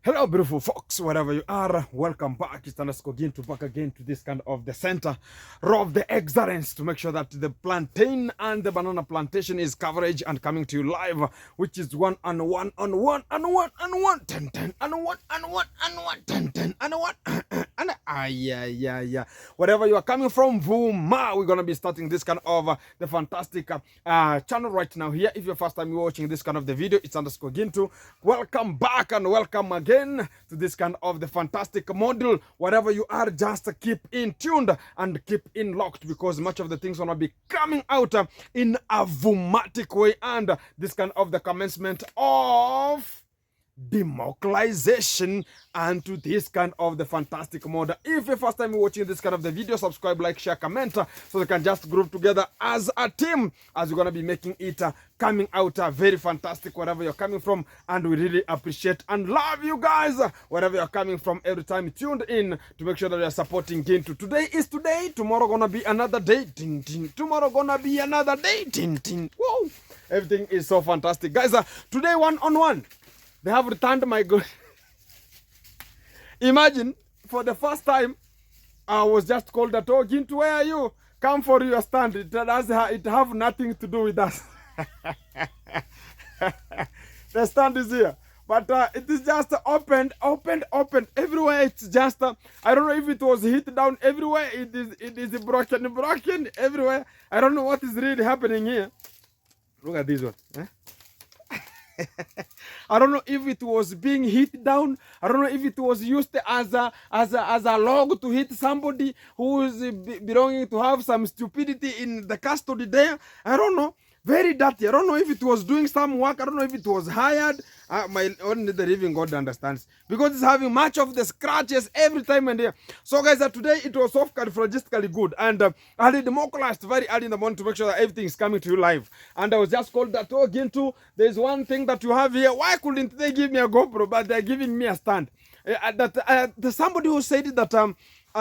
Hello, beautiful folks, wherever you are. Welcome back. It's underscore back again to this kind of the center of the excellence to make sure that the plantain and the banana plantation is coverage and coming to you live, which is one and one and one and one and one, 10 10 and one and one and one, 10 10 and one. And yeah. Wherever you are coming from, boom, we're gonna be starting this kind of the fantastic channel right now here. If you're first time you're watching this kind of the video, it's underscore Gintu. Welcome back and welcome again to this kind of the fantastic module. Wherever you are, just keep in tuned and keep in locked, because much of the things gonna be coming out in a dramatic way, and this kind of the commencement of democratization and to this kind of the fantastic mode. If you're first time watching this kind of the video, subscribe, like, share, comment, so we can just group together as a team as we're gonna be making it coming out very fantastic wherever you're coming from. And we really appreciate and love you guys wherever you're coming from, every time tuned in to make sure that you're supporting Gintu. Today is today, tomorrow gonna be another day, tomorrow gonna be another day, whoa, everything is so fantastic, guys. Today, one-on-one, they have returned my good. Imagine, for the first time, I was just called at, oh, Gintu, where are you? Come for your stand. It have nothing to do with us. The stand is here. But it is just opened everywhere. It's just, I don't know if it was hit down everywhere. It is broken everywhere. I don't know what is really happening here. Look at this one. I don't know if it was being hit down. I don't know if it was used as a log to hit somebody who is belonging to have some stupidity in the custody there. I don't know. Very dirty. I don't know if it was doing some work. I don't know if it was hired. Only the living God understands, because it's having much of the scratches every time and there. So guys, today it was soft logistically good, and I had democratized very early in the morning to make sure that everything is coming to you live. And I was just called that, oh, Gintu, there's one thing that you have here. Why couldn't they give me a GoPro, but they're giving me a stand? There's somebody who said that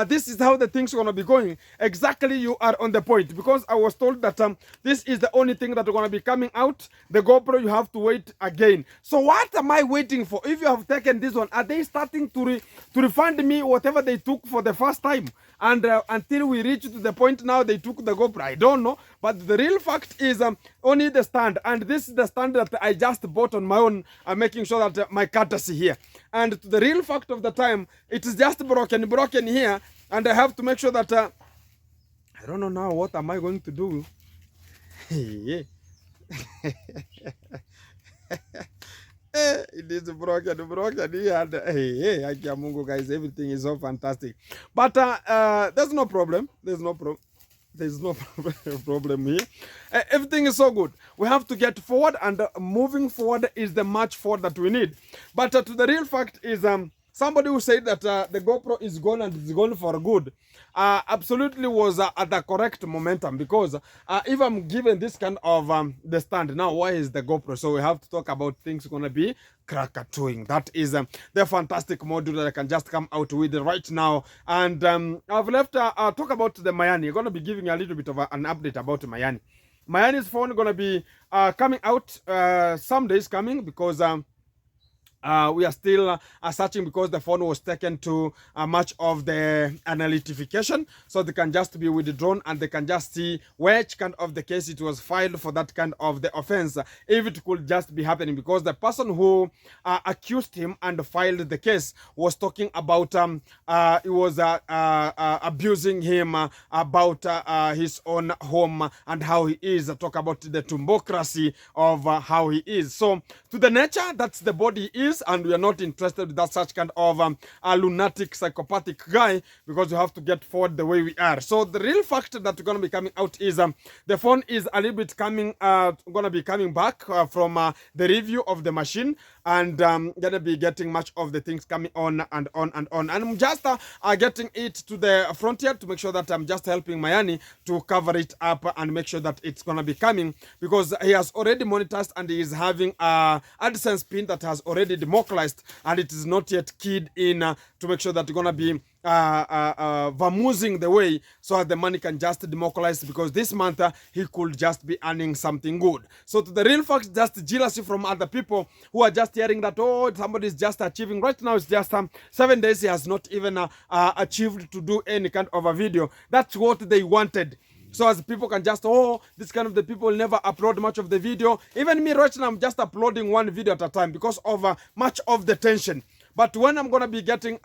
this is how the things are going to be going. Exactly, you are on the point, because I was told that this is the only thing that are going to be coming out. The GoPro, you have to wait again. So what am I waiting for? If you have taken this one, are they starting to refund me whatever they took for the first time? And until we reach to the point now they took the GoPro, I don't know. But the real fact is only the stand. And this is the stand that I just bought on my own. I'm making sure that my courtesy here. And the real fact of the time, it is just broken here. And I have to make sure that, I don't know now, what am I going to do? It is broken here. And guys, everything is so fantastic. But there's no problem. There's no problem here. Everything is so good. We have to get forward, and moving forward is the march forward that we need. But to the real fact is, somebody who said that the GoPro is gone and it's gone for good, absolutely was at the correct momentum, because if I'm given this kind of the stand, now why is the GoPro? So we have to talk about things going to be krakatooing. That is the fantastic module that I can just come out with right now. And I've left talk about the Mayani. I'm going to be giving a little bit of an update about Mayani. Mayani's phone going to be coming out some days coming, because we are still searching, because the phone was taken to much of the analytification, so they can just be withdrawn and they can just see which kind of the case it was filed for that kind of the offense, if it could just be happening, because the person who accused him and filed the case was talking about he was abusing him about his own home and how he is, talk about the democracy of how he is. So to the nature, that's the body is, and we are not interested with that such kind of a lunatic, psychopathic guy, because you have to get forward the way we are. So the real fact that we're going to be coming out is the phone is a little bit going to be coming back from the review of the machine, and going to be getting much of the things coming on and on and on. And I'm just getting it to the frontier to make sure that I'm just helping Mayani to cover it up and make sure that it's going to be coming, because he has already monetized and he is having a AdSense pin that has already democratized, and it is not yet keyed in to make sure that you're going to be vamoosing the way so that the money can just democratize, because this month he could just be earning something good. So to the real fact, just jealousy from other people who are just hearing that, oh, somebody is just achieving. Right now it's just 7 days, he has not even achieved to do any kind of a video. That's what they wanted. So as people can just, oh, this kind of the people will never upload much of the video. Even me right now, I'm just uploading one video at a time because of much of the tension. But when I'm going to be getting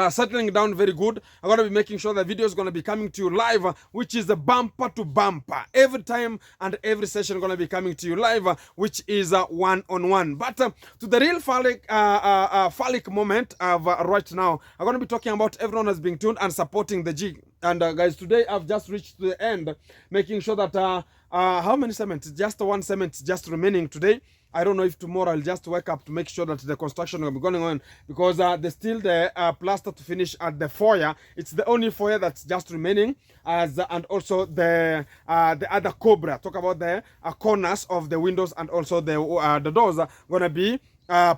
settling down very good, I'm going to be making sure the video is going to be coming to you live, which is a bumper to bumper. Every time and every session going to be coming to you live, which is one-on-one. But to the real phallic moment of right now, I'm going to be talking about everyone has been tuned and supporting the G. And guys, today I've just reached to the end, making sure that how many segments? Just one segment just remaining today. I don't know if tomorrow I'll just wake up to make sure that the construction will be going on, because there's still the plaster to finish at the foyer. It's the only foyer that's just remaining, and also the other cobra. Talk about the corners of the windows, and also the doors are gonna be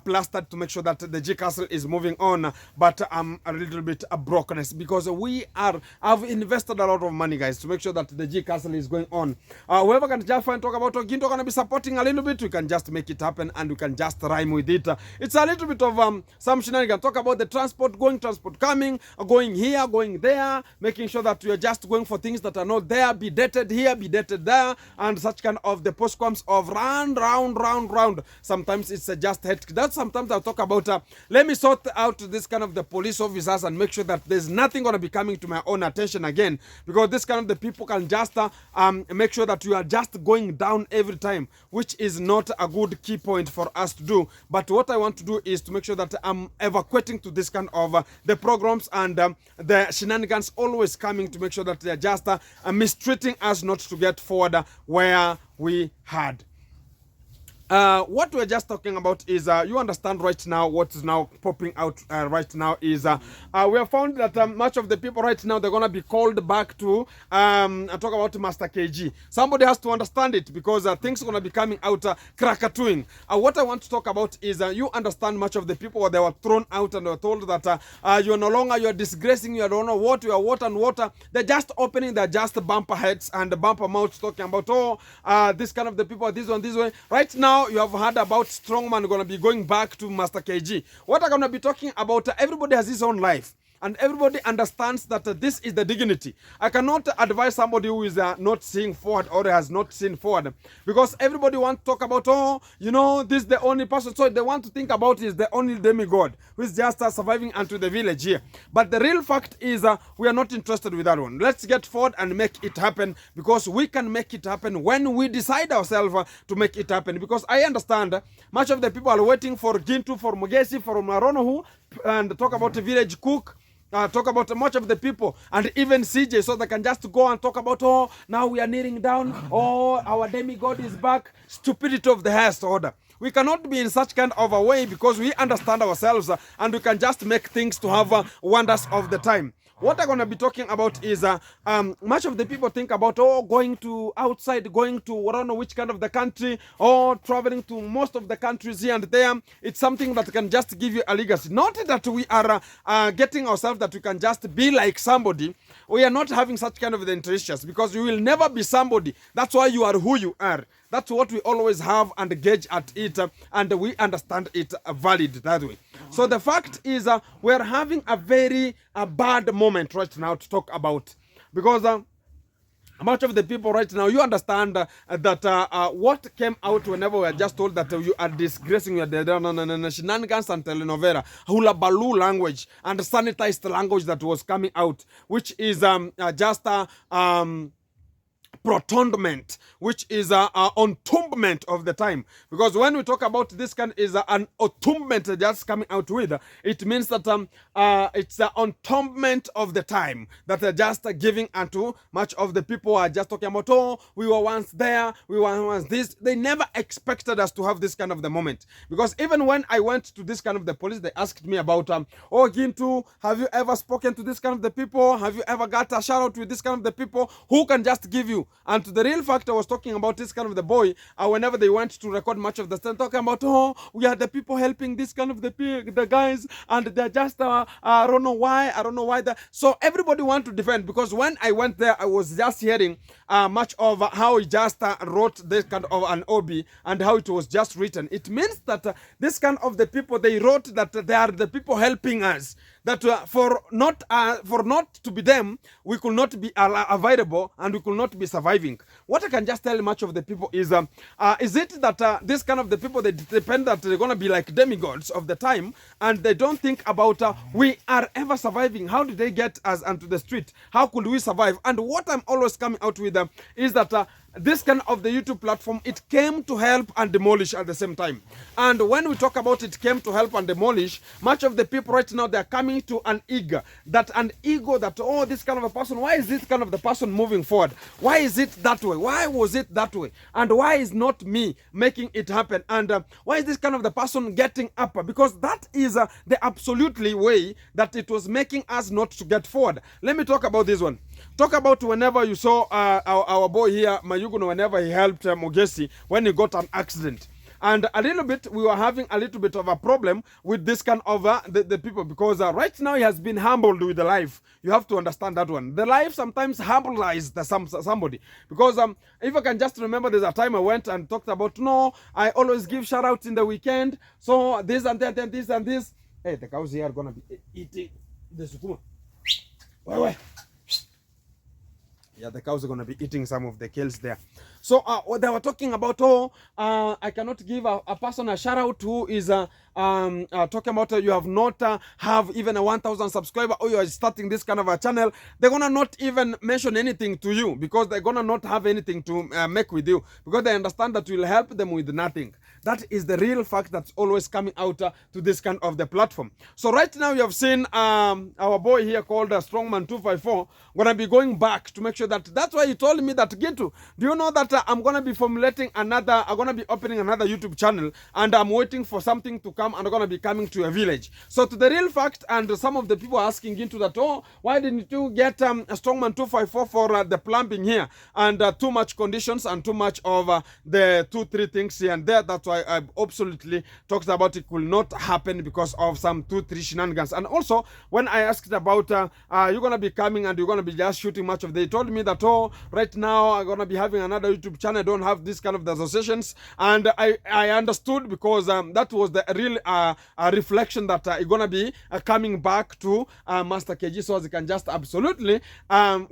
plastered to make sure that the G Castle is moving on. But I'm a little bit brokenness, because I've invested a lot of money, guys, to make sure that the G Castle is going on. Whoever can just find talk about Oginto gonna be supporting a little bit, we can just make it happen and we can just rhyme with it. It's a little bit of some shenanigans. Talk about the transport going, transport coming, going here, going there, making sure that we are just going for things that are not there, be dated here, be dated there, and such kind of the postcoms of round. Sometimes it's just head. That sometimes I'll talk about let me sort out this kind of the police officers and make sure that there's nothing going to be coming to my own attention again, because this kind of the people can just make sure that you are just going down every time, which is not a good key point for us to do. But what I want to do is to make sure that I'm evacuating to this kind of the programs and the shenanigans always coming, to make sure that they're just mistreating us not to get forward where we had. What we're just talking about is, you understand right now, what is now popping out right now is, we have found that much of the people right now, they're going to be called back to talk about Master KG. Somebody has to understand it, because things are going to be coming out krakatooing. What I want to talk about is, you understand much of the people, they were thrown out and they were told that you're no longer, you're disgracing, you don't know what, you are what and what. They're just opening their just bumper heads and the bumper mouths, talking about, oh, this kind of the people, this one, this way. Right now, you have heard about Strongman going to be going back to Master KG. What I'm going to be talking about, everybody has his own life. And everybody understands that this is the dignity. I cannot advise somebody who is not seeing forward or has not seen forward, because everybody wants to talk about, oh, you know, this is the only person. So they want to think about is the only demigod who is just surviving unto the village here. But the real fact is we are not interested with that one. Let's get forward and make it happen, because we can make it happen when we decide ourselves to make it happen. Because I understand much of the people are waiting for Gintu, for Mugesi, for Maronohu, and talk about the village cook. Talk about much of the people, and even CJ, so they can just go and talk about, oh, now we are kneeling down, oh, our demigod is back. Stupidity of the highest order. We cannot be in such kind of a way, because we understand ourselves and we can just make things to have wonders of the time. What I'm going to be talking about is much of the people think about, oh, going to outside, going to I don't know which kind of the country, or traveling to most of the countries here and there. It's something that can just give you a legacy. Not that we are getting ourselves that we can just be like somebody. We are not having such kind of the interests, because you will never be somebody. That's why you are who you are. That's what we always have and gauge at it, and we understand it valid that way. So the fact is, we're having a very bad moment right now to talk about, because much of the people right now, you understand that what came out whenever we are just told that you are disgracing your shenanigans and telenovela, hula baloo language and sanitized language that was coming out, which is just protonment, which is entombment of the time. Because when we talk about this kind is an entombment just coming out with, it means that it's the entombment of the time that are just giving unto much of the people are just talking about, oh, we were once there, we were once this. They never expected us to have this kind of the moment. Because even when I went to this kind of the police, they asked me about, oh, Gintu, have you ever spoken to this kind of the people? Have you ever got a shout out with this kind of the people? Who can just give you And to the real fact, I was talking about this kind of the boy, whenever they went to record much of the stand, talking about, oh, we are the people helping this kind of the guys, and they're just, I don't know why, that. So everybody want to defend, because when I went there, I was just hearing much of how he just wrote this kind of an OB, and how it was just written. It means that this kind of the people, they wrote that they are the people helping us, that for not to be them, we could not be available, and we could not be surviving. What I can just tell much of the people is it that this kind of the people, they depend that they're going to be like demigods of the time, and they don't think about we are ever surviving. How did they get us onto the street? How could we survive? And what I'm always coming out with is that this kind of the YouTube platform, it came to help and demolish at the same time. And when we talk about it came to help and demolish, much of the people right now, they're coming to an ego, that oh, this kind of a person, why is this kind of the person moving forward? Why is it that way? Why was it that way? And why is not me making it happen? And why is this kind of the person getting up? Because that is the absolutely way that it was making us not to get forward. Let me talk about this one. Talk about whenever you saw our boy here, Mayuguno, whenever he helped Mogesi when he got an accident. And a little bit, we were having a little bit of a problem with this kind of the people, because right now he has been humbled with the life. You have to understand that one. The life sometimes humbles somebody. Because if I can just remember, there's a time I went and talked about, no, I always give shout outs in the weekend. So this and that and this and this. Hey, the cows here are going to be eating the sukuma. Wait. Yeah, the cows are going to be eating some of the kales there. So what they were talking about, I cannot give a person a shout out who is talking about you have not have even a 1,000 subscriber, or you are starting this kind of a channel. They're gonna not even mention anything to you, because they're gonna not have anything to make with you, because they understand that you will help them with nothing. That is the real fact that's always coming out to this kind of the platform. So right now you have seen our boy here called Strongman 254 gonna be going back to make sure that's why he told me that, Gitu, do you know that I'm gonna be formulating I'm gonna be opening another YouTube channel, and I'm waiting for something to come, and I'm gonna be coming to a village. So to the real fact, and some of the people are asking into that, oh, why didn't you get a Strongman 254 for the plumbing here, and too much conditions and too much of the 2-3 things here and there. That's why I absolutely talked about it will not happen because of some 2-3 shenanigans. And also when I asked about you're gonna be coming and you're gonna be just shooting much of, they told me that, oh, right now I'm gonna be having another YouTube channel, I don't have this kind of the associations. And I understood, because that was the real reflection that you're gonna be coming back to Master KG, so they can just absolutely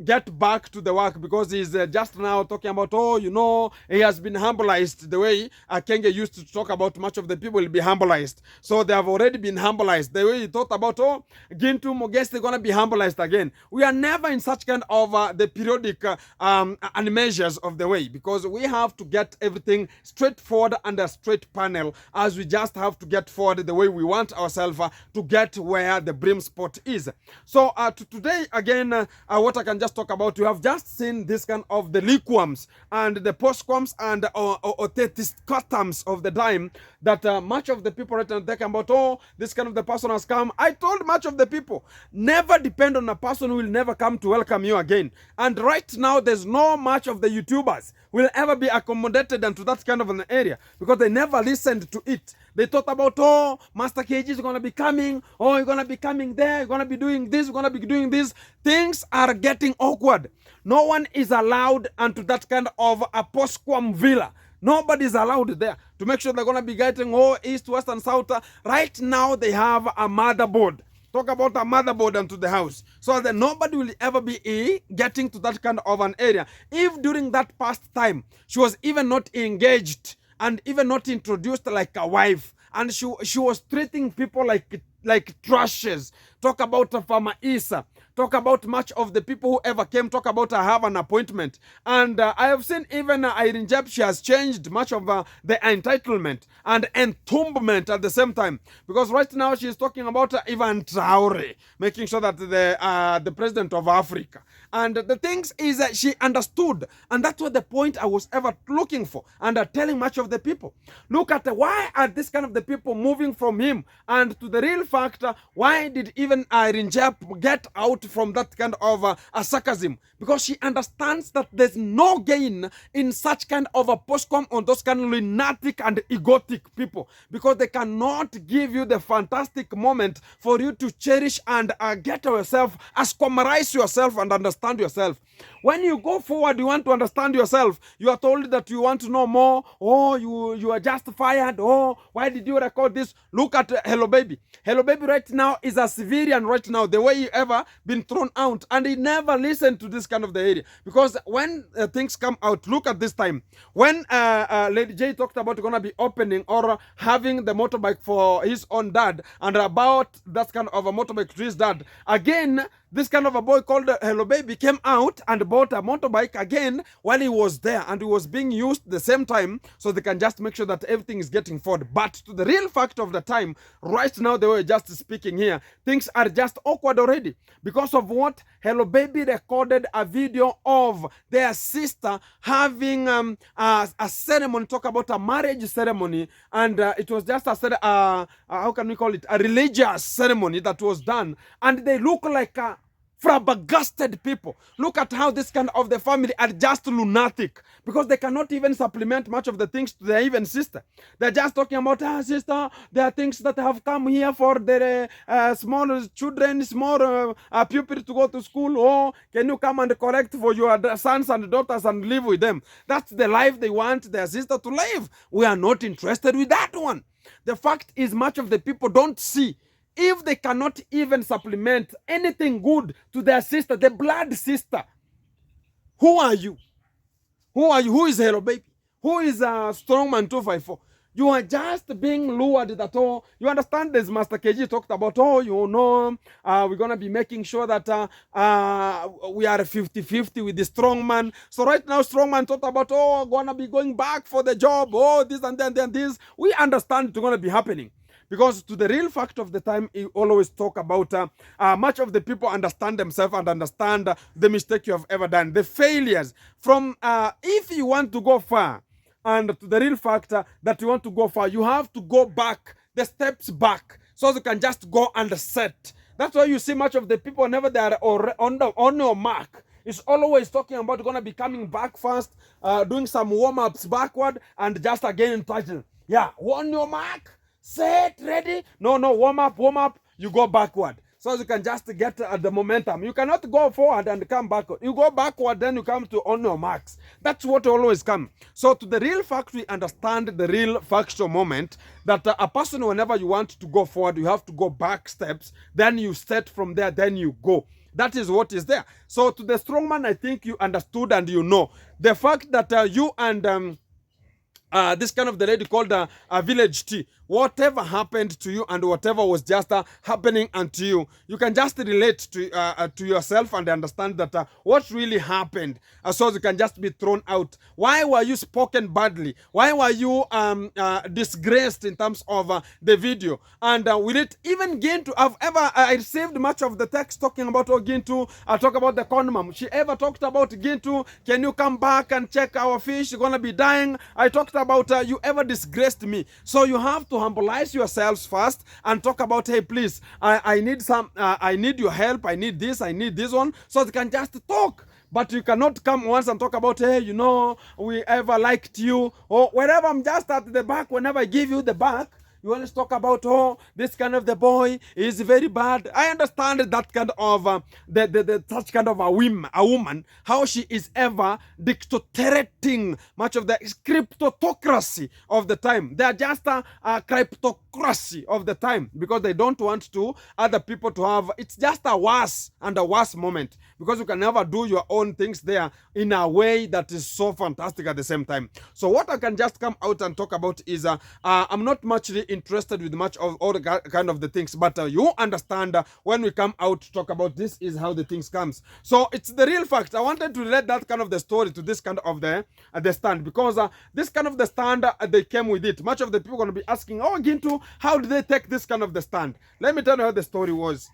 get back to the work, because he's just now talking about, oh, you know, he has been humbleized the way Kenge used to talk about much of the people will be humbleized. So they have already been humbleized. The way he thought about, oh, Gintu Mogesi, they're gonna be humbleized again. We are never in such kind of the periodic and measures of the way, because we have to get everything straightforward and a straight panel, as we just have to get forward the way we want ourselves to get where the brim spot is. So today again, what I can just talk about, you have just seen this kind of the liquams and the postquams and authenticisms of the time, that much of the people right now talking about, oh, this kind of the person has come. I told much of the people, never depend on a person who will never come to welcome you again. And right now there's no much of the YouTubers will ever be accommodated into that kind of an area, because they never listened to it. They thought about, oh, Master KG is going to be coming, oh, you're going to be coming there, you're going to be doing this, you're going to be doing this. Things are getting awkward. No one is allowed into that kind of a postquam villa. Nobody's allowed there to make sure they're going to be getting, oh, east, west, and south. Right now they have a motherboard. Talk about a motherboard into the house, so that nobody will ever be getting to that kind of an area. If during that past time she was even not engaged and even not introduced like a wife, and she was treating people like trashes. Talk about Farmer Isa. Talk about much of the people who ever came. Talk about I have an appointment. And I have seen even Irene Jeb, she has changed much of the entitlement and entombment at the same time. Because right now she is talking about Ivan Traore, making sure that the president of Africa. And the things is that she understood. And that's what the point I was ever looking for. And telling much of the people, look at why are this kind of the people moving from him. And to the real fact, why did even Irene Jep get out from that kind of sarcasm? Because she understands that there's no gain in such kind of a postcom on those kind of lunatic and egotic people, because they cannot give you the fantastic moment for you to cherish and get yourself, ascomarize yourself and understand yourself. When you go forward, you want to understand yourself. You are told that you want to know more. Oh, you are just fired. Oh, why did you record this? Look at Hello Baby. Hello Baby right now is a civilian right now, the way he ever been thrown out. And he never listened to this kind of the area. Because when things come out, look at this time. When Lady J talked about going to be opening or having the motorbike for his own dad, and about that kind of a motorbike to his dad, again, this kind of a boy called Hello Baby came out and bought a motorbike again while he was there, and he was being used the same time, so they can just make sure that everything is getting forward. But to the real fact of the time, right now, they were just speaking here, things are just awkward already. Because of what? Hello Baby recorded a video of their sister having a ceremony, talk about a marriage ceremony, and it was just a how can we call it, a religious ceremony that was done, and they look like flabbergasted people. Look at how this kind of the family are just lunatic, because they cannot even supplement much of the things to their even sister. They're just talking about, sister, there are things that have come here for their small children, small pupils to go to school. Oh, can you come and collect for your sons and daughters and live with them? That's the life they want their sister to live. We are not interested with that one. The fact is, much of the people don't see, if they cannot even supplement anything good to their sister, the blood sister. Who are you? Who are you? Who is Hello Baby? Who is Strongman 254? You are just being lured that, oh, you understand, this Master KG talked about, oh, you know, we're going to be making sure that we are 50-50 with the Strongman. So right now, Strongman talked about, oh, going to be going back for the job, oh, this and then this. We understand it's going to be happening. Because to the real fact of the time, you always talk about much of the people understand themselves and understand the mistake you have ever done, the failures. From if you want to go far, and to the real fact that you want to go far, you have to go back, the steps back, so you can just go and set. That's why you see much of the people, whenever they are on your mark, it's always talking about going to be coming back fast, doing some warm-ups backward, and just again touching. Yeah, on your mark, set, ready. No, warm up, you go backward. So you can just get the momentum. You cannot go forward and come backward. You go backward, then you come to on your marks. That's what always come. So to the real fact, we understand the real factual moment that a person, whenever you want to go forward, you have to go back steps. Then you set from there, then you go. That is what is there. So to the strongman, I think you understood and you know. The fact that you and this kind of the lady called Village Tea, whatever happened to you and whatever was just happening unto you, you can just relate to yourself and understand that what really happened, so you can just be thrown out. Why were you spoken badly? Why were you disgraced in terms of the video? And will it even gain to have ever I received much of the text talking about Gintu, talk about the condom. She ever talked about Gintu, can you come back and check our fish, you're gonna be dying. I talked about you ever disgraced me. So you have to humbilize yourselves first and talk about, hey, please, I need some, I need your help, I need this one, so they can just talk. But you cannot come once and talk about, hey, you know, we ever liked you, or wherever I'm just at the back, whenever I give you the back, you always talk about, oh, this kind of the boy is very bad. I understand that kind of such kind of a woman, how she is ever dictating much of the cryptocracy of the time. They are just a cryptocracy of the time, because they don't want to other people to have. It's just a worse and a worse moment, because you can never do your own things there in a way that is so fantastic at the same time. So what I can just come out and talk about is I'm not much interested with much of all the kind of the things, but you understand when we come out to talk about this is how the things comes. So it's the real fact. I wanted to relate that kind of the story to this kind of the stand, because this kind of the stand they came with it. Much of the people are going to be asking, oh, Gintu, how did they take this kind of the stand? Let me tell you how the story was.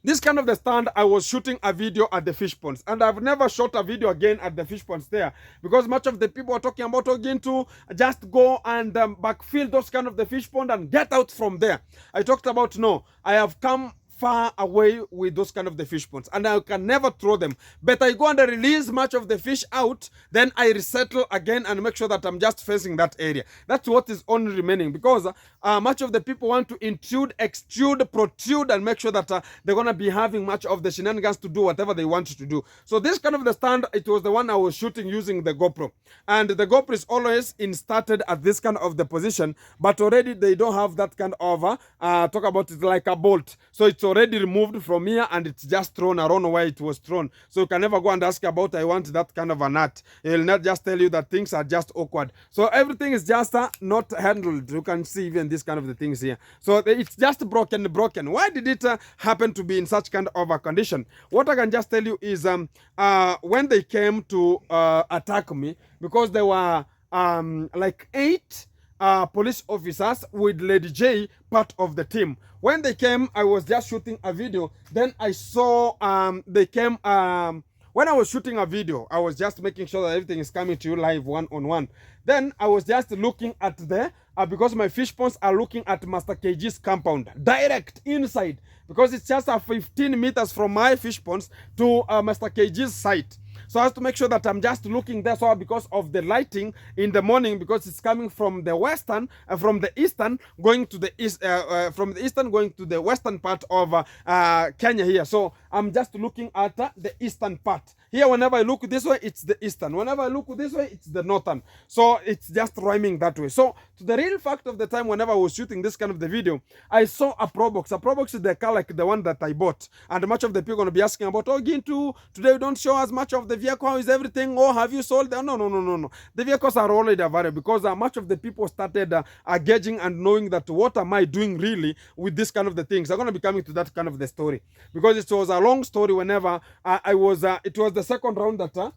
This kind of the stand, I was shooting a video at the fish ponds, and I've never shot a video again at the fish ponds there, because much of the people are talking about again to just go and backfill those kind of the fish pond and get out from there. I talked about, no, I have come far away with those kind of the fish ponds, and I can never throw them, but I go and release much of the fish out, then I resettle again and make sure that I'm just facing that area. That's what is only remaining, because much of the people want to intrude, extrude, protrude, and make sure that they're gonna be having much of the shenanigans to do whatever they want to do. So this kind of the stand, it was the one I was shooting using the GoPro, and the GoPro is always inserted at this kind of the position, but already they don't have that kind of talk about it like a bolt, so it's already removed from here and it's just thrown around where it was thrown. So you can never go and ask about, I want that kind of a nut. He'll not just tell you that things are just awkward. So everything is just not handled. You can see even this kind of the things here. So it's just broken. Why did it happen to be in such kind of a condition? What I can just tell you is when they came to attack me, because there were like 8 police officers with Lady J part of the team. When they came, I was just shooting a video. Then I saw they came. When I was shooting a video, I was just making sure that everything is coming to you live one-on-one. Then I was just looking at the because my fish ponds are looking at Master KG's compound, direct inside, because it's just 15 meters from my fish ponds to Master KG's site. So I have to make sure that I'm just looking there, so because of the lighting in the morning, because it's coming from the western, from the eastern going to the east, from the eastern going to the western part of Kenya here. So I'm just looking at the eastern part. Here, whenever I look this way, it's the eastern. Whenever I look this way, it's the northern. So it's just rhyming that way. So to the real fact of the time, whenever I was shooting this kind of the video, I saw a Pro Box. A Pro Box is the car like the one that I bought. And much of the people are going to be asking about, oh, Gintu, today you don't show us much of the vehicle. How is everything? Oh, have you sold them? No. The vehicles are already available, because much of the people started gauging and knowing that what am I doing really with this kind of the things. I'm going to be coming to that kind of the story, because it was a long story. Whenever I was, it was the second round that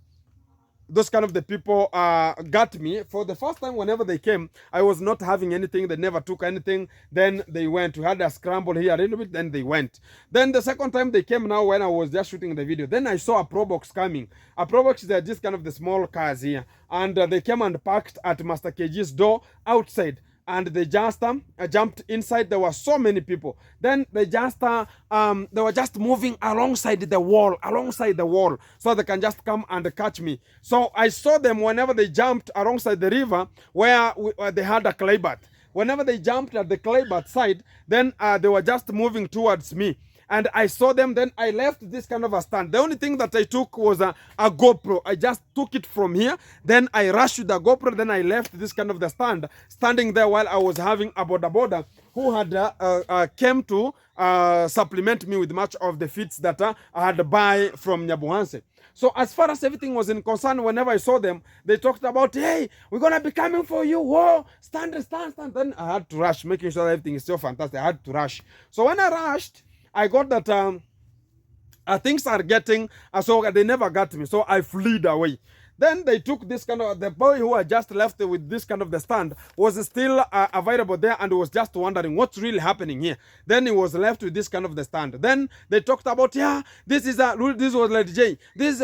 those kind of the people got me. For the first time, whenever they came, I was not having anything. They never took anything. Then they went. We had a scramble here a little bit. Then they went. Then the second time they came, now when I was just shooting the video, then I saw a Pro Box coming. A Pro Box, they're just kind of the small cars here. And they came and parked at Master KG's door outside. And they just jumped inside. There were so many people. Then they just they were just moving alongside the wall, so they can just come and catch me. So I saw them whenever they jumped alongside the river where they had a clay bath. Whenever they jumped at the clay bath side, then they were just moving towards me. And I saw them, then I left this kind of a stand. The only thing that I took was a GoPro. I just took it from here, then I rushed with the GoPro, then I left this kind of the stand, standing there while I was having a boda who had came to supplement me with much of the feeds that I had to buy from Nyabuhanse. So as far as everything was in concern, whenever I saw them, they talked about, hey, we're going to be coming for you. Whoa, stand. Then I had to rush, making sure that everything is so fantastic. I had to rush. So when I rushed, I got that things are getting, so they never got me. So I fled away. Then they took this kind of, the boy who had just left with this kind of the stand was still available there and was just wondering what's really happening here. Then he was left with this kind of the stand. Then they talked about, yeah, this was Lady J. This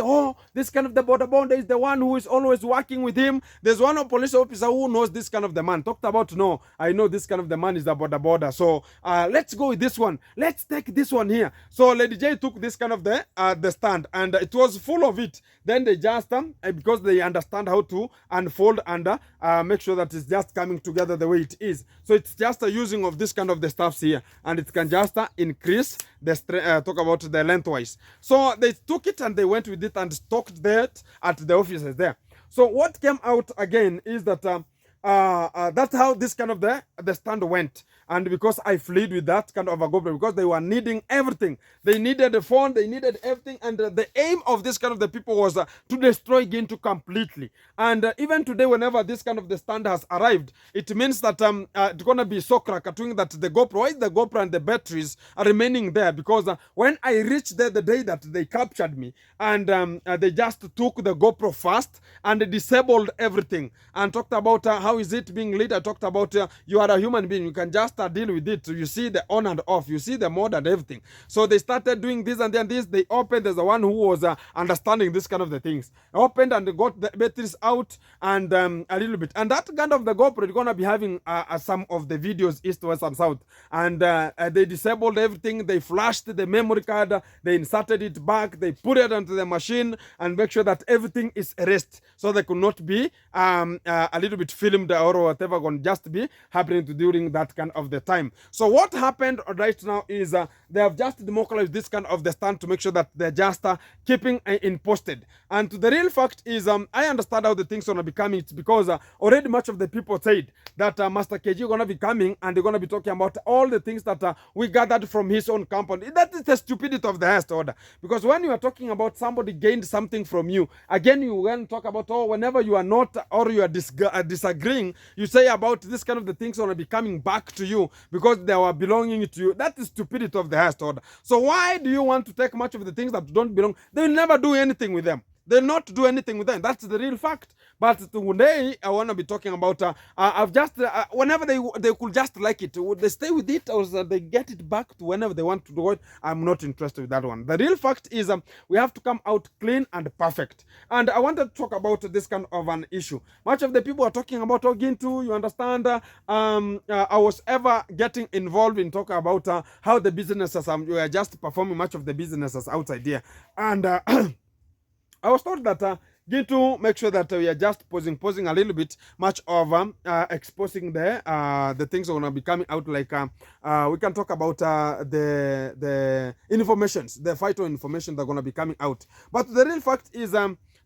kind of the border bond is the one who is always working with him. There's one police officer who knows this kind of the man. Talked about, no, I know this kind of the man is the border. So let's go with this one. Let's take this one here. So Lady J took this kind of the stand, and it was full of it. Then they just because they understand how to unfold and make sure that it's just coming together the way it is. So it's just a using of this kind of the stuffs here, and it can just increase the talk about the lengthwise. So they took it and they went with it and stocked that at the offices there. So what came out again is that that's how this kind of the stand went. And because I fled with that kind of a GoPro, because they were needing everything. They needed the phone, they needed everything. And the aim of this kind of the people was to destroy Gintu completely. And even today, whenever this kind of the stand has arrived, it means that it's going to be so krakatoing that the GoPro and the batteries are remaining there. Because when I reached there the day that they captured me, and they just took the GoPro first and disabled everything. And talked about how is it being lit. I talked about you are a human being. You can just deal with it. You see the on and off, you see the mode and everything. So they started doing this and then this. They opened. There's the one who was understanding this kind of the things. Opened and got the batteries out and a little bit. And that kind of the GoPro is gonna be having some of the videos east, west, and south. And they disabled everything. They flashed the memory card. They inserted it back. They put it onto the machine and make sure that everything is erased, so they could not be a little bit filmed or whatever going just be happening during that kind of the time. So what happened right now is they have just democratized this kind of the stand to make sure that they're just keeping in posted. And the real fact is I understand how the things are going to be coming. It's because already much of the people said that Master KG is going to be coming and they're going to be talking about all the things that we gathered from his own company. That is the stupidity of the highest order. Because when you are talking about somebody gained something from you, again you can talk about, oh, whenever you are not or you are disagreeing, you say about this kind of the things going to be coming back to you because they were belonging to you. That is stupidity of the highest order. So why do you want to take much of the things that don't belong? They will never do anything with them. They'll not do anything with them. That's the real fact. But today, I want to be talking about, I've just, whenever they could just like it, would they stay with it or they get it back to whenever they want to do it? I'm not interested with that one. The real fact is we have to come out clean and perfect. And I wanted to talk about this kind of an issue. Much of the people are talking about Ogintu, you understand, I was ever getting involved in talking about how the businesses, we are just performing much of the businesses outside here. And I was told that need to make sure that we are just posing a little bit much of exposing the things are going to be coming out. Like we can talk about the informations, the vital information that are going to be coming out. But the real fact is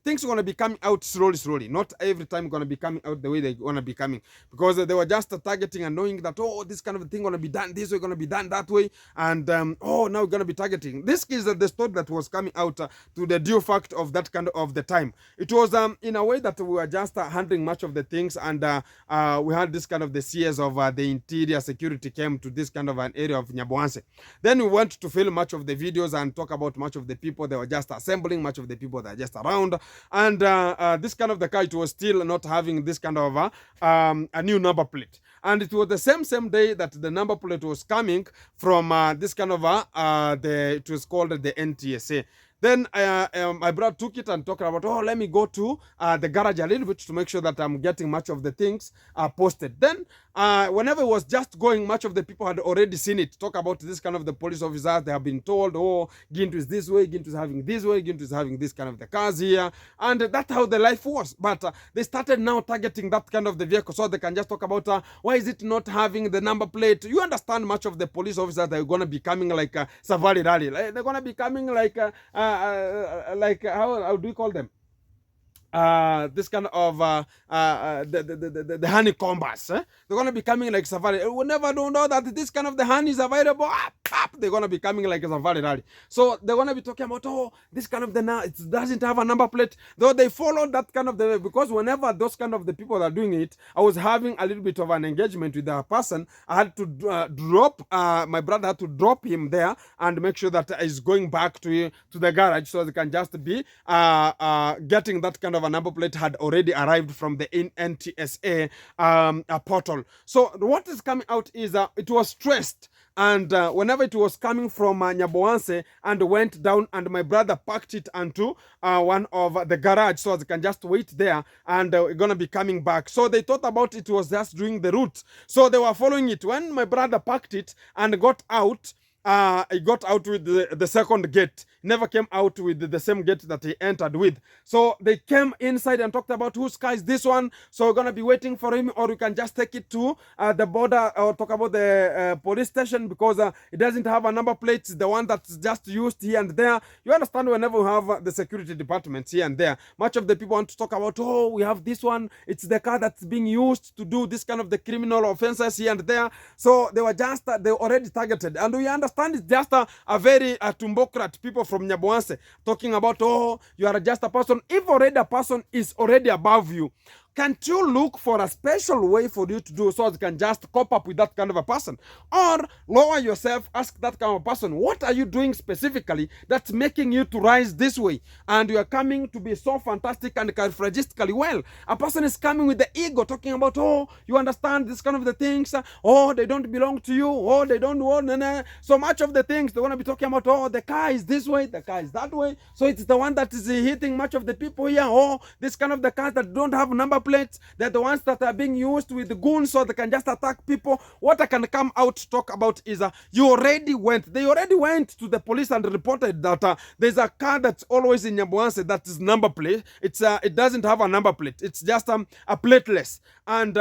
things are going to be coming out slowly. Not every time going to be coming out the way they're going to be coming. Because they were just targeting and knowing that, oh, this kind of thing going to be done this way, going to be done that way. And, oh, now we're going to be targeting. This is the story that was coming out to the due fact of that kind of the time. It was in a way that we were just handling much of the things. And we had this kind of the CS of the interior security came to this kind of an area of Nyaboanse. Then we went to film much of the videos and talk about much of the people. They were just assembling, much of the people that are just around. And this kind of the car, it was still not having this kind of a new number plate. And it was the same day that the number plate was coming from this kind of it was called the NTSA. Then my brother took it and talked about, oh, let me go to the garage a little bit to make sure that I'm getting much of the things posted. Then whenever it was just going, much of the people had already seen it. Talk about this kind of the police officers. They have been told, oh, Gintu is this way, Gintu is having this way, Gintu is having this kind of the cars here. And that's how the life was. But they started now targeting that kind of the vehicle so they can just talk about why is it not having the number plate. You understand much of the police officers that are going to be coming like Safari Rally. They're going to be coming like how do you call them? This kind of the honeycombers. They're gonna be coming like safari. We never don't know that this kind of the honey is available. They're gonna be coming like a safari rally. So they're gonna be talking about, oh, this kind of the it doesn't have a number plate. Though they follow that kind of the, because whenever those kind of the people are doing it, I was having a little bit of an engagement with the person. I had to drop my brother had to drop him there and make sure that he's going back to the garage so they can just be getting that kind of a number plate had already arrived from the NTSA portal. So what is coming out is it was stressed. And whenever it was coming from Nyaboanse and went down, and my brother packed it onto one of the garage so they can just wait there, and we're gonna be coming back. So they thought about it was just doing the route. So they were following it. When my brother packed it and got out, he got out with the second gate. Never came out with the same gate that he entered with. So they came inside and talked about whose car is this one. So we're going to be waiting for him, or we can just take it to the border or talk about the police station because it doesn't have a number plate. It's the one that's just used here and there. You understand, whenever we have the security departments here and there, much of the people want to talk about, oh, we have this one. It's the car that's being used to do this kind of the criminal offenses here and there. So they were just, they were already targeted. And we understand it's just a very tumbocrat people from Nyaboanse talking about, oh, you are just a person. If already a person is already above you, can't you look for a special way for you to do so as you can just cope up with that kind of a person? Or lower yourself, ask that kind of person, what are you doing specifically that's making you to rise this way? And you are coming to be so fantastic and charismatically well. A person is coming with the ego, talking about, oh, you understand this kind of the things, oh, they don't belong to you, oh, they don't want, so much of the things they want to be talking about, oh, the car is this way, the car is that way, so it's the one that is hitting much of the people here, oh, this kind of the cars that don't have number plates, they're the ones that are being used with the goons so they can just attack people. What I can come out to talk about is they already went to the police and reported that there's a car that's always in Nyabohanse that is number plate. It doesn't have a number plate. It's just a plateless. And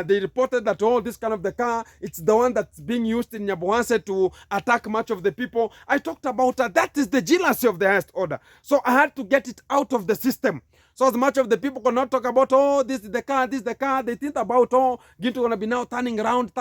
they reported that, oh, this kind of the car, it's the one that's being used in Nyabohanse to attack much of the people. I talked about that is the jealousy of the highest order. So I had to get it out of the system. So as much of the people could not talk about, oh, this is the car, this is the car. They think about, oh, Gintu gonna be now turning around,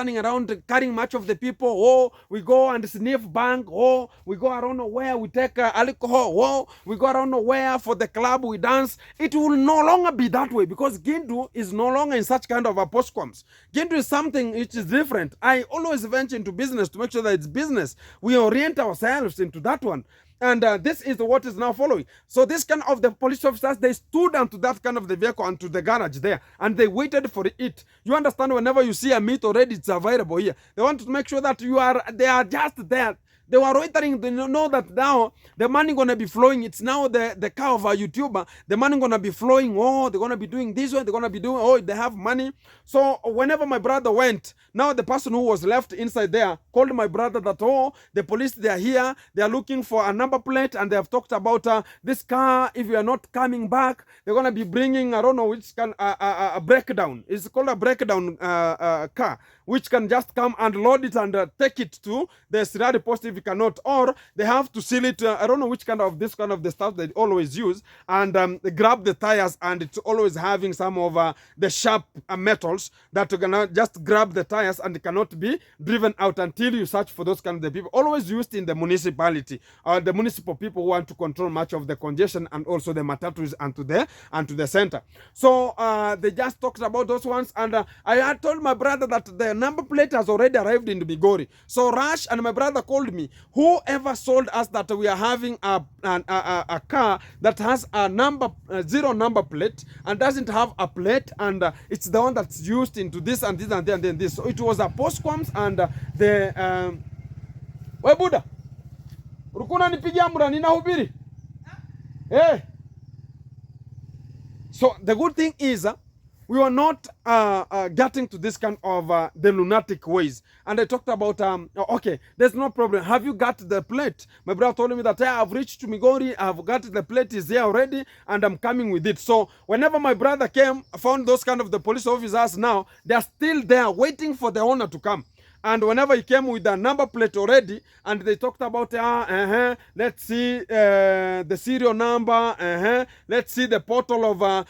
carrying much of the people. Oh, we go and sniff bank. Oh, we go around nowhere, we take alcohol. Oh, we go around nowhere for the club, we dance. It will no longer be that way because Gintu is no longer in such kind of a postcoms. Gintu is something which is different. I always venture into business to make sure that it's business. We orient ourselves into that one. And this is what is now following. So this kind of the police officers, they stood onto that kind of the vehicle and to the garage there, and they waited for it. You understand, whenever you see a meat already, it's available here. They want to make sure that they are just there. They were waiting. They know that now the money gonna be flowing. It's now the car of a YouTuber. The money gonna be flowing. Oh, they're gonna be doing this way. They're gonna be doing. Oh, they have money. So whenever my brother went, now the person who was left inside there called my brother that, oh, the police, they are here. They are looking for a number plate, and they have talked about this car. If you are not coming back, they're gonna be bringing, I don't know which can a breakdown. It's called a breakdown car, which can just come and load it and take it to the Sirari post if you cannot, or they have to seal it. I don't know which kind of this kind of the stuff they always use, and they grab the tires, and it's always having some of the sharp metals that are gonna just grab the tires and cannot be driven out until you search for those kind of the people. Always used in the municipality or the municipal people who want to control much of the congestion and also the matatus and to the center. So they just talked about those ones, and I had told my brother that the number plate has already arrived in Bigori. So Rash and my brother called me. Whoever sold us that we are having a car that has a zero number plate and doesn't have a plate, and it's the one that's used into this and this and then this. So it was a postcoms and the we Buddha Rukuna nipigia mura ninahubiri. Hey. So the good thing is we were not getting to this kind of the lunatic ways. And I talked about, okay, there's no problem. Have you got the plate? My brother told me that, hey, I've reached to Migori, I've got the plate, is there already, and I'm coming with it. So whenever my brother came, found those kind of the police officers now, they're still there waiting for the owner to come. And whenever he came with a number plate already, and they talked about, let's see the serial number, let's see the portal of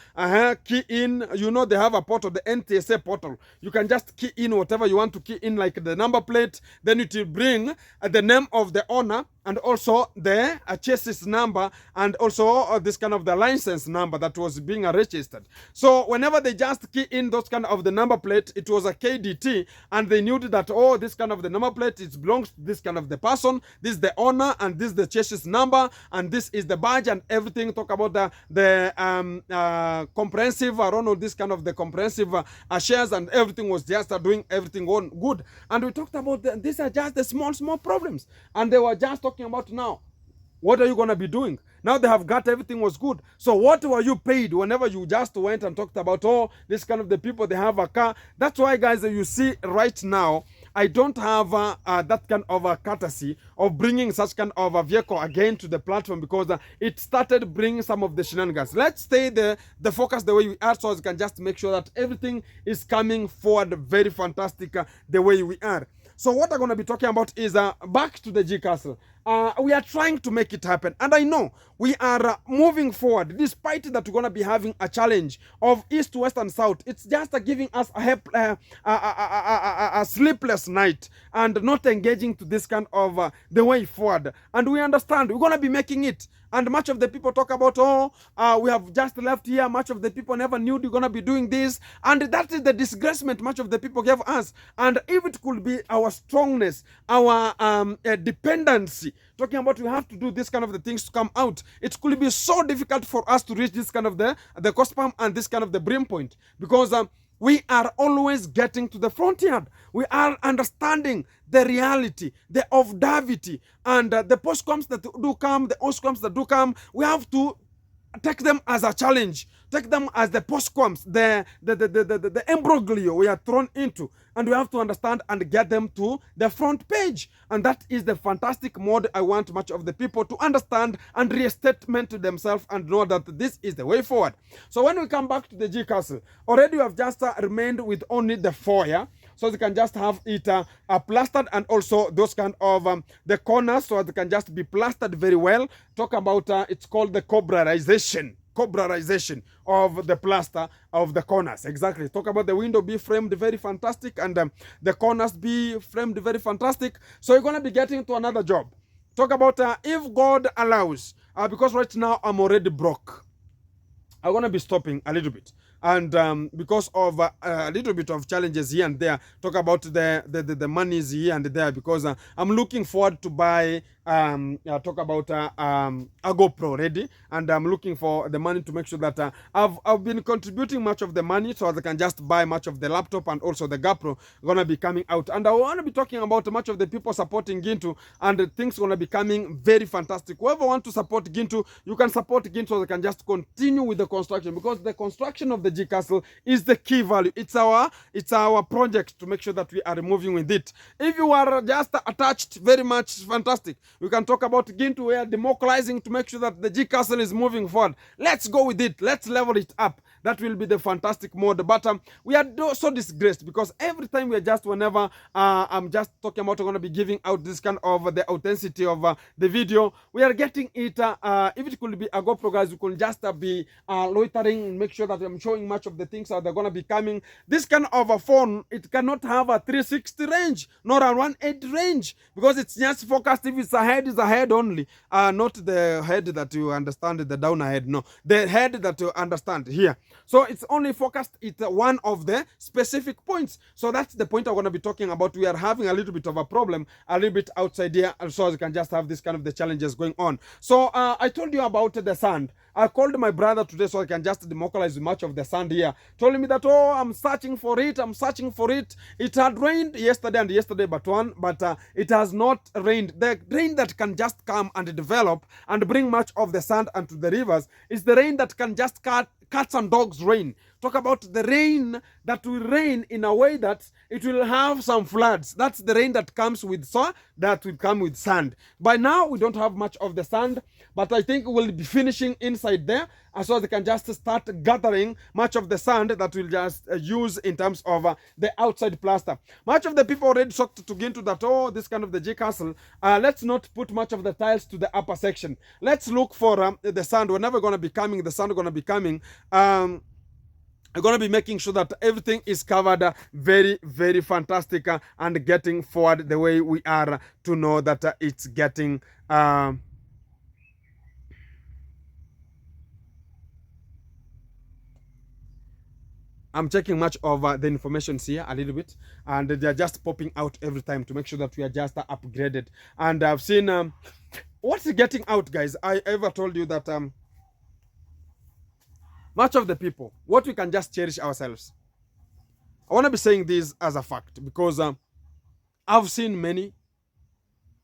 key in. You know, they have a portal, the NTSA portal. You can just key in whatever you want to key in, like the number plate. Then it will bring the name of the owner, and also the chassis number, and also this kind of the license number that was being registered. So whenever they just key in those kind of the number plate, it was a KDT, and they knew that, oh, this kind of the number plate, it belongs to this kind of the person, this is the owner, and this is the chassis number, and this is the badge, and everything. Talk about the comprehensive, I don't know, this kind of the comprehensive shares, and everything was just doing everything on good. And we talked about these are just the small problems, and they were just talking about now, what are you going to be doing? Now they have got everything was good. So what were you paid whenever you just went and talked about, oh, this kind of the people, they have a car? That's why, guys, you see right now, I don't have that kind of a courtesy of bringing such kind of a vehicle again to the platform, because it started bringing some of the shenanigans. Let's stay the focus the way we are, so we can just make sure that everything is coming forward very fantastic the way we are. So what I'm going to be talking about is back to the G Castle. We are trying to make it happen. And I know we are moving forward, despite that we're going to be having a challenge of east, west, and south. It's just giving us a sleepless night and not engaging to this kind of the way forward. And we understand we're going to be making it. And much of the people talk about, oh, we have just left here. Much of the people never knew you're going to be doing this. And that is the disgracement much of the people gave us. And if it could be our strongness, our dependency, talking about we have to do this kind of the things to come out, it could be so difficult for us to reach this kind of the cospam and this kind of the brim point. Because we are always getting to the frontier. We are understanding the reality, the obdavity, and the postcoms that do come, the oscoms that do come. We have to take them as a challenge, take them as the postcoms, the imbroglio we are thrown into, and we have to understand and get them to the front page. And that is the fantastic mode I want much of the people to understand and restatement to themselves and know that this is the way forward. So when we come back to the G Castle, already we have just remained with only the foyer, so they can just have it plastered, and also those kind of the corners, so they can just be plastered very well. Talk about it's called the cobrarization of the plaster of the corners. Exactly. Talk about the window be framed very fantastic, and the corners be framed very fantastic. So you're going to be getting to another job. Talk about if God allows, because right now I'm already broke. I'm going to be stopping a little bit. And because of a little bit of challenges here and there, talk about the monies here and there, because I'm looking forward to buy talk about a GoPro ready, and I'm looking for the money to make sure that I've been contributing much of the money so that I can just buy much of the laptop, and also the GoPro gonna be coming out. And I want to be talking about much of the people supporting Gintu, and things gonna be coming very fantastic. Whoever want to support Gintu, you can support Gintu so they can just continue with the construction, because the construction of the G Castle is the key value. It's our project to make sure that we are moving with it. If you are just attached, very much fantastic. We can talk about Gintu. We are democratizing to make sure that the G Castle is moving forward. Let's go with it. Let's level it up. That will be the fantastic mode. But we are so disgraced, because every time we are just, whenever I'm just talking about, I'm going to be giving out this kind of the authenticity of the video, we are getting it. If it could be a GoPro, guys, we could just be loitering and make sure that I'm showing much of the things that are going to be coming. This kind of a phone, it cannot have a 360 range, nor a 180 range, because it's just focused. If it's a head, is a head only, not the head that you understand, the down head. No, the head that you understand here. So it's only focused. It's one of the specific points. So that's the point I'm going to be talking about. We are having a little bit of a problem, a little bit outside here, so you can just have this kind of the challenges going on. So I told you about the sand. I called my brother today so I can just democratize much of the sand here. Told me that, oh, I'm searching for it. I'm searching for it. It had rained yesterday and yesterday but it has not rained. The rain that can just come and develop and bring much of the sand onto the rivers is the rain that can just cats and dogs rain. Talk about the rain that will rain in a way that it will have some floods. That's the rain that comes with that will come with sand. By now, we don't have much of the sand, but I think we'll be finishing inside there, so they can just start gathering much of the sand that we'll just use in terms of the outside plaster. Much of the people already talked to Gintu that, oh, this kind of the G Castle, let's not put much of the tiles to the upper section. Let's look for the sand. We're never going to be coming. The sand going to be coming. I'm going to be making sure that everything is covered very, very fantastic and getting forward the way we are to know that it's getting... I'm checking much of the information here a little bit, and they're just popping out every time to make sure that we are just upgraded. And I've seen... what's getting out, guys? I ever told you that... much of the people, what we can just cherish ourselves. I want to be saying this as a fact, because I've seen many.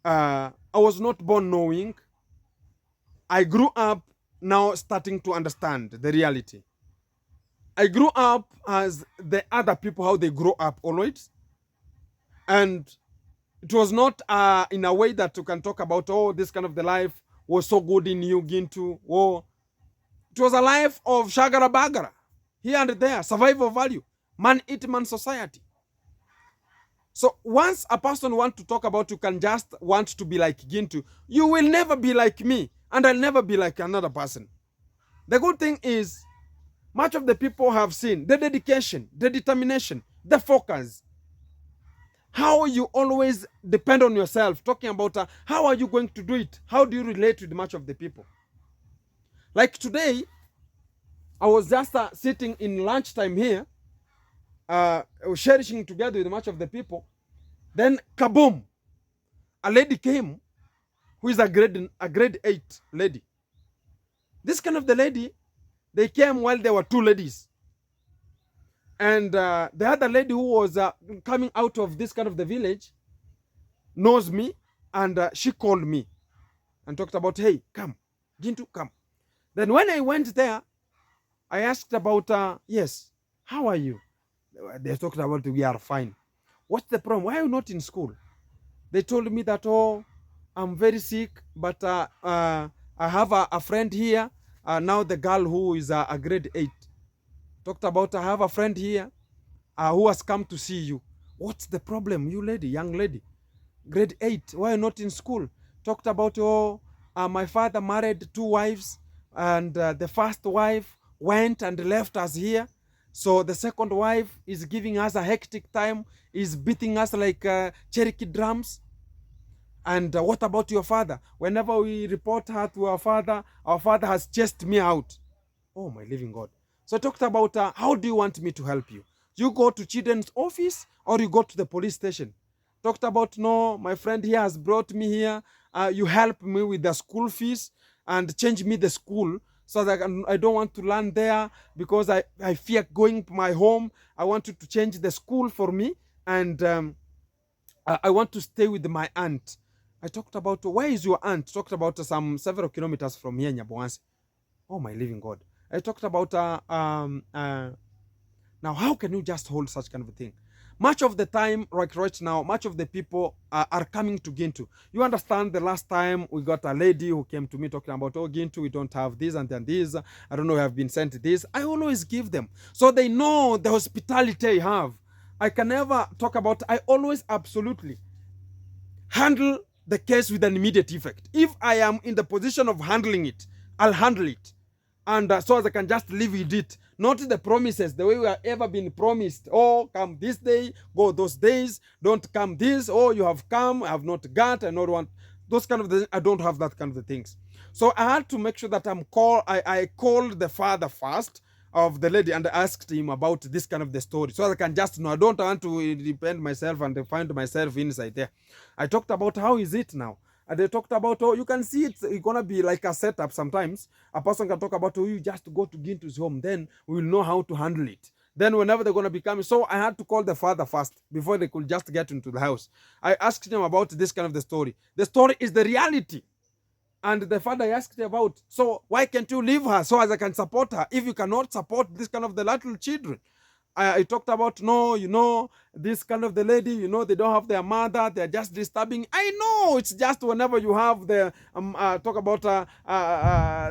I was not born knowing. I grew up now starting to understand the reality. I grew up as the other people, how they grow up always. And it was not in a way that you can talk about, oh, this kind of the life was so good in you, Gintu. Oh, it was a life of shagara bagara, here and there, survival value, man eat man society. So once a person wants to talk about, you can just want to be like Gintu, you will never be like me, and I'll never be like another person. The good thing is, much of the people have seen the dedication, the determination, the focus, how you always depend on yourself, talking about how are you going to do it, how do you relate with much of the people. Like today, I was just sitting in lunchtime here, cherishing together with much of the people. Then kaboom, a lady came who is a grade 8 lady. This kind of the lady, they came while there were two ladies. And the other lady who was coming out of this kind of the village knows me, and she called me and talked about, hey, come, Gintu, come. Then when I went there, I asked about, yes, how are you? They talked about, we are fine. What's the problem? Why are you not in school? They told me that, oh, I'm very sick, but I have a friend here. Now the girl who is a grade 8 talked about, I have a friend here who has come to see you. What's the problem, you lady, young lady? Grade 8, why are you not in school? Talked about, oh, my father married 2 wives, and the first wife went and left us here. So the second wife is giving us a hectic time, is beating us like Cherokee drums. And what about your father? Whenever we report her to our father has chased me out. Oh, my living God. So I talked about, how do you want me to help you? You go to children's office or you go to the police station? Talked about, no, my friend here has brought me here. You help me with the school fees and change me the school so that I don't want to learn there because I fear going to my home. I want you to change the school for me, and I want to stay with my aunt. I talked about, where is your aunt? Talked about several kilometers from here, Nyaboansi. Oh, my living God. I talked about, now how can you just hold such kind of a thing? Much of the time, right now, much of the people are coming to Gintu. You understand, the last time we got a lady who came to me talking about, oh, Gintu, we don't have this and then this. I don't know, I have been sent this. I always give them. So they know the hospitality I have. I can never talk about, I always absolutely handle the case with an immediate effect. If I am in the position of handling it, I'll handle it. And so as I can just live with it. Not the promises, the way we have ever been promised. Oh, come this day, go those days, don't come this. Oh, you have come, I have not got, I not want. Those kind of things, I don't have that kind of things. So I had to make sure that I called the father first of the lady and asked him about this kind of the story. So I can just know, I don't want to depend myself and find myself inside there. I talked about how is it now. And they talked about, oh, you can see it's going to be like a setup sometimes. A person can talk about, oh, you just go to Gintu's home, then we will know how to handle it. Then whenever they're going to be coming, so I had to call the father first before they could just get into the house. I asked him about this kind of the story. The story is the reality. And the father asked about, so why can't you leave her so as I can support her if you cannot support this kind of the little children? I talked about, no, you know, this kind of the lady, you know, they don't have their mother, they're just disturbing. I know, it's just whenever you have the, talk about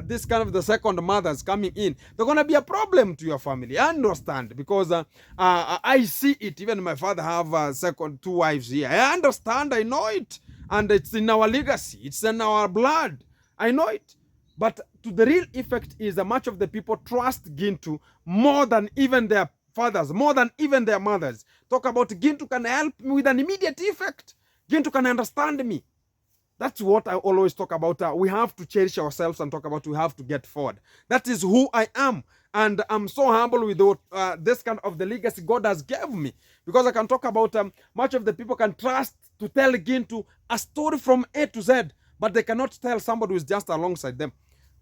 this kind of the second mothers coming in, they're going to be a problem to your family. I understand, because I see it. Even my father have two wives here. I understand, I know it. And it's in our legacy, it's in our blood. I know it. But to the real effect is that much of the people trust Gintu more than even their fathers, more than even their mothers. Talk about Gintu can help me with an immediate effect. Gintu can understand me. That's what I always talk about. We have to cherish ourselves and talk about we have to get forward. That is who I am. And I'm so humble with this kind of the legacy God has given me. Because I can talk about much of the people can trust to tell Gintu a story from A to Z. But they cannot tell somebody who is just alongside them.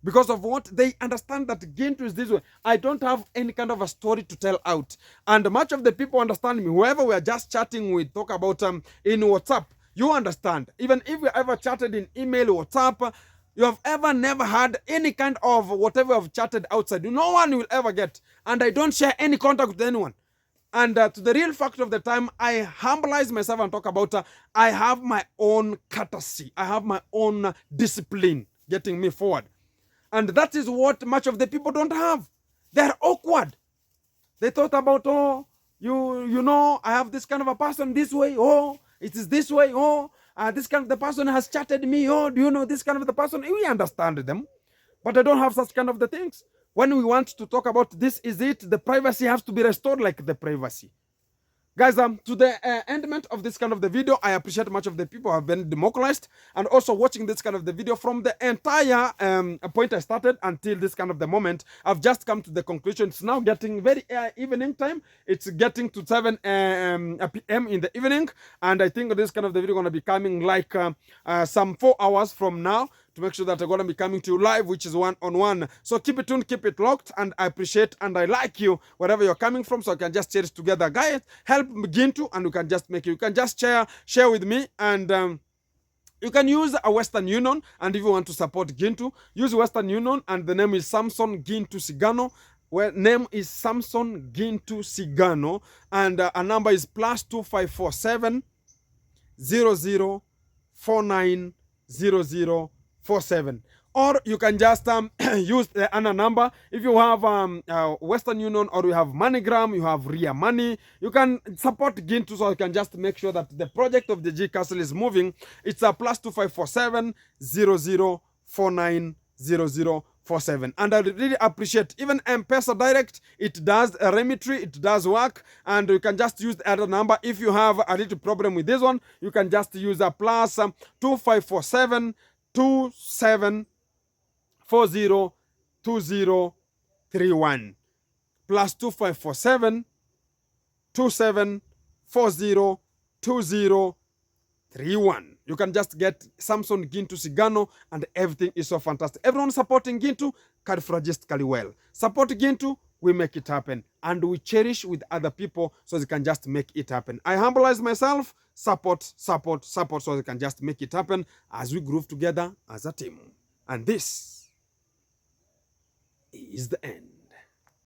Because of what? They understand that Gintu is this way. I don't have any kind of a story to tell out. And much of the people understand me. Whoever we are just chatting with, talk about in WhatsApp, you understand. Even if we ever chatted in email, WhatsApp, you have ever never had any kind of whatever I've chatted outside. No one will ever get. And I don't share any contact with anyone. And to the real fact of the time, I humbleize myself and talk about I have my own courtesy. I have my own discipline getting me forward. And that is what much of the people don't have. They're awkward. They thought about, oh, you know, I have this kind of a person this way. Oh, it is this way. Oh, this kind of the person has chatted me. Oh, do you know this kind of the person? We understand them. But I don't have such kind of the things. When we want to talk about this is it, the privacy has to be restored like the privacy. Guys, to the endment of this kind of the video, I appreciate much of the people who have been democratized and also watching this kind of the video from the entire point I started until this kind of the moment. I've just come to the conclusion. It's now getting very evening time. It's getting to 7 p.m. in the evening, and I think this kind of the video going to be coming like some 4 hours from now, to make sure that I'm going to be coming to you live, which is one-on-one. So keep it tuned, keep it locked, and I appreciate and I like you wherever you're coming from, so I can just share it together. Guys, help Gintu, and we can just make it. You can just share with me, and you can use a Western Union, and if you want to support Gintu, use Western Union, and the name is Samson Gintu Sigano. Well, name is Samson Gintu Sigano, and a number is +2547 0049 0047. Or you can just use the other number. If you have Western Union, or you have MoneyGram, you have Ria Money, you can support Gintu, so you can just make sure that the project of the G Castle is moving. It's a +2547 0049 0047. And I really appreciate even M-Pesa Direct. It does a Remitry, it does work, and you can just use the other number. If you have a little problem with this one, you can just use a +2547 27402031 +2547 27402031. You can just get Samson Gintu Sigano, and everything is so fantastic. Everyone supporting Gintu, cardiologically well. Support Gintu, we make it happen, and we cherish with other people so they can just make it happen. I humbilize myself, support, so they can just make it happen as we groove together as a team. And this is the end.